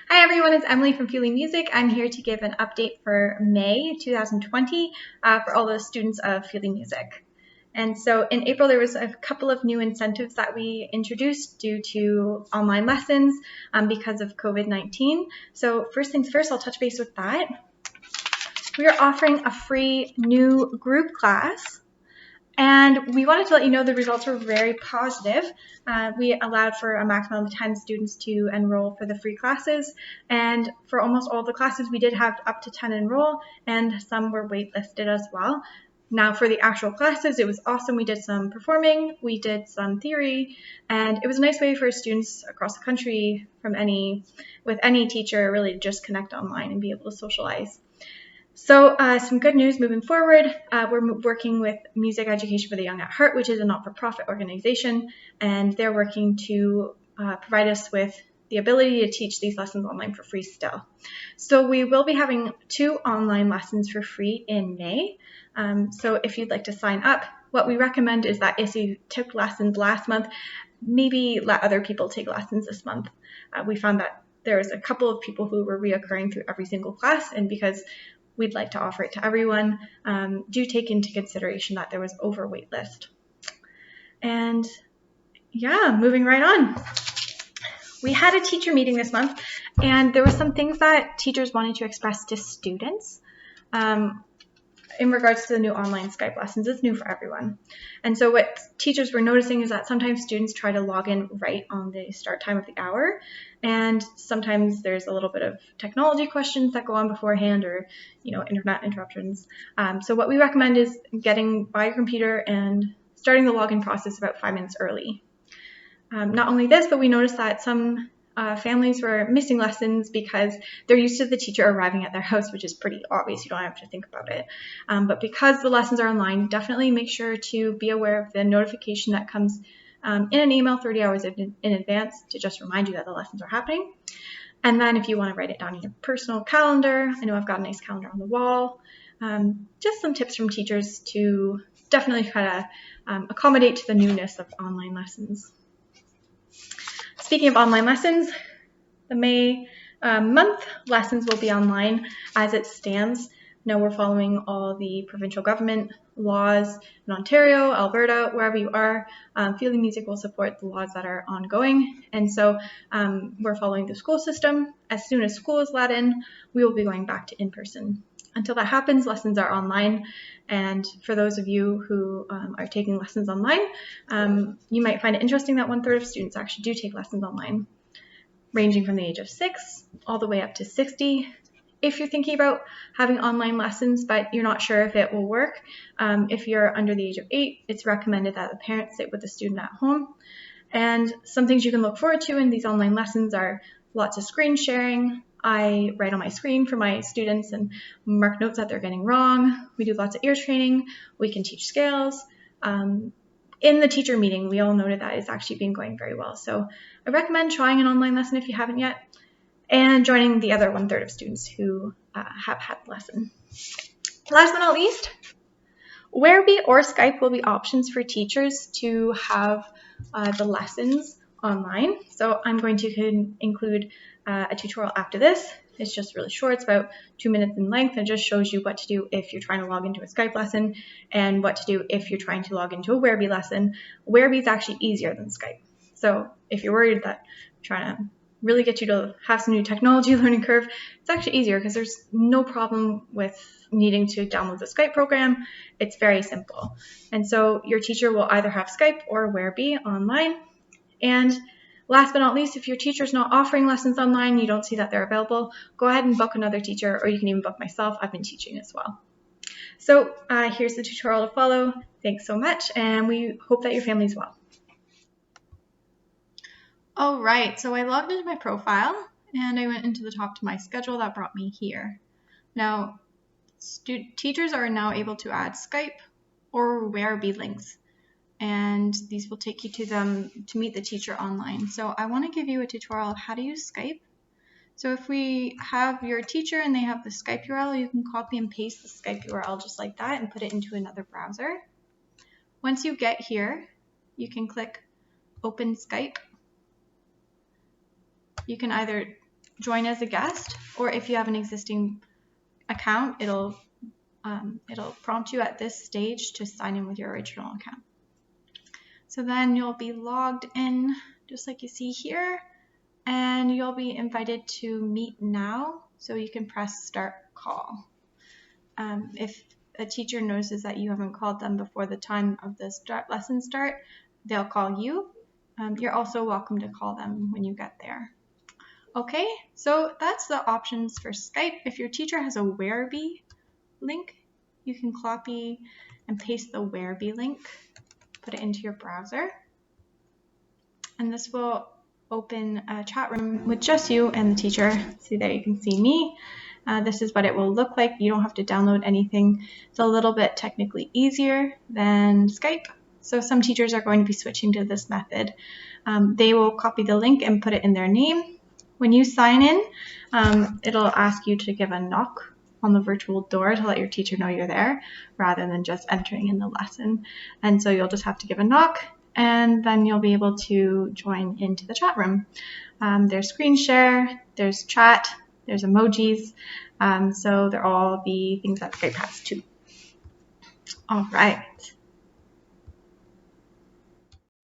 Hi everyone, it's Emily from Feeling Music. I'm here to give an update for May 2020 for all the students of Feeling Music. And so in April, there was a couple of new incentives that we introduced due to online lessons because of COVID-19. So first things first, I'll touch base with that. We are offering a free new group class. And we wanted to let you know the results were very positive. We allowed for a maximum of 10 students to enroll for the free classes. And for almost all the classes, we did have up to 10 enroll, and some were waitlisted as well. Now for the actual classes, it was awesome. We did some performing, we did some theory, and it was a nice way for students across the country with any teacher really to just connect online and be able to socialize. So some good news moving forward. We're working with Music Education for the Young at Heart, which is a not-for-profit organization, and they're working to provide us with the ability to teach these lessons online for free still. So we will be having 2 online lessons for free in May. So if you'd like to sign up, what we recommend is that if you took lessons last month, maybe let other people take lessons this month. We found that there's a couple of people who were reoccurring through every single class, and because we'd like to offer it to everyone, do take into consideration that there was over wait list. And yeah, moving right on. We had a teacher meeting this month, and there were some things that teachers wanted to express to students in regards to the new online Skype lessons. It's new for everyone. And so what teachers were noticing is that sometimes students try to log in right on the start time of the hour. And sometimes there's a little bit of technology questions that go on beforehand, or internet interruptions. So what we recommend is getting by your computer and starting the login process about 5 minutes early. Not only this, but we noticed that some families were missing lessons because they're used to the teacher arriving at their house, which is pretty obvious. You don't have to think about it. But because the lessons are online, definitely make sure to be aware of the notification that comes in an email 30 hours in advance to just remind you that the lessons are happening. And then if you want to write it down in your personal calendar, I know I've got a nice calendar on the wall. Just some tips from teachers to definitely try to accommodate to the newness of online lessons. Speaking of online lessons, the May month lessons will be online as it stands. Now we're following all the provincial government laws in Ontario, Alberta, wherever you are. Feeling Music will support the laws that are ongoing. And so we're following the school system. As soon as school is let in, we will be going back to in-person. Until that happens, lessons are online. And for those of you who are taking lessons online, you might find it interesting that 1/3 of students actually do take lessons online, ranging from the age of 6 all the way up to 60. If you're thinking about having online lessons, but you're not sure if it will work, if you're under the age of 8, it's recommended that the parents sit with the student at home. And some things you can look forward to in these online lessons are lots of screen sharing. I write on my screen for my students and mark notes that they're getting wrong. We do lots of ear training. We can teach scales. In the teacher meeting, we all noted that it's actually been going very well. So I recommend trying an online lesson if you haven't yet, and joining the other 1/3 of students who have had the lesson. Last but not least, Whereby or Skype will be options for teachers to have the lessons online. So I'm going to include a tutorial after this. It's just really short. It's about 2 minutes in length, and just shows you what to do if you're trying to log into a Skype lesson and what to do if you're trying to log into a Whereby lesson. Whereby is actually easier than Skype. So if you're worried that I'm trying to really get you to have some new technology learning curve, it's actually easier because there's no problem with needing to download the Skype program. It's very simple. And so your teacher will either have Skype or Whereby online. And last but not least, if your teacher's not offering lessons online, you don't see that they're available, go ahead and book another teacher, or you can even book myself. I've been teaching as well. So here's the tutorial to follow. Thanks so much, and we hope that your family's well. All right, so I logged into my profile and I went into the top to my schedule. That brought me here. Now, teachers are now able to add Skype or Whereby links, and these will take you to them to meet the teacher online. So I want to give you a tutorial of how to use Skype. So if we have your teacher and they have the Skype URL, you can copy and paste the Skype URL just like that and put it into another browser. Once you get here, you can click Open Skype. You can either join as a guest, or if you have an existing account, it'll prompt you at this stage to sign in with your original account. So then you'll be logged in just like you see here, and you'll be invited to meet now, so you can press start call. If a teacher notices that you haven't called them before the time of the lesson start, they'll call you. You're also welcome to call them when you get there. Okay, so that's the options for Skype. If your teacher has a Whererbee link, you can copy and paste the Whererbee link, put it into your browser, and this will open a chat room with just you and the teacher. See there, you can see me. This is what it will look like. You don't have to download anything. It's a little bit technically easier than Skype. So some teachers are going to be switching to this method. They will copy the link and put it in their name. When you sign in, it'll ask you to give a knock on the virtual door to let your teacher know you're there, rather than just entering in the lesson. And so you'll just have to give a knock, and then you'll be able to join into the chat room. There's screen share, there's chat, there's emojis, so they're all the things that Skype has too. All right.